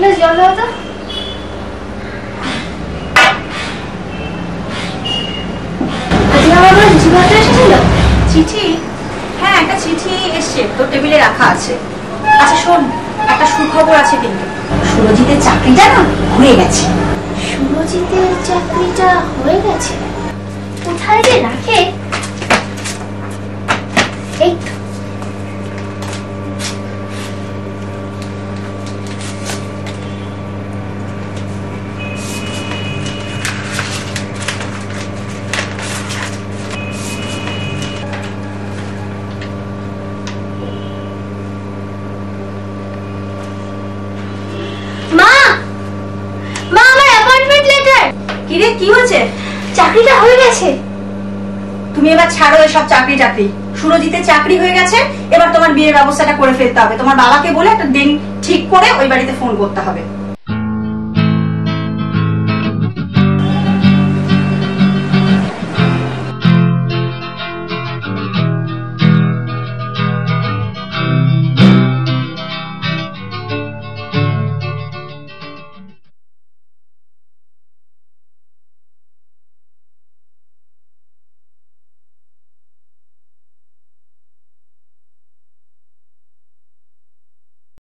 Glass জল দাও তো। আজকে আমার বড় চিঠিপত্র এসেছিল। চিঠি? হ্যাঁ, একটা চিঠি এসছে, তোর টেবিলে রাখা আছে। আচ্ছা শোন, একটা সুখবর আছে কিন্তু। সুরজিতের চাকরিটা না হয়ে গেছে। সুরজিতের চাকরিটা হয়ে গেছে? কোথায় যে রাখে? এই কিরে, কি হয়েছে? চাকরিটা হয়ে গেছে। তুমি এবার ছাড়ো এসব চাকরি চাকরি। সুরজিতের চাকরি হয়ে গেছে, এবার তোমার বিয়ের ব্যবস্থাটা করে ফেলতে হবে। তোমার বাবাকে বলে একটা দিন ঠিক করে ওই বাড়িতে ফোন করতে হবে।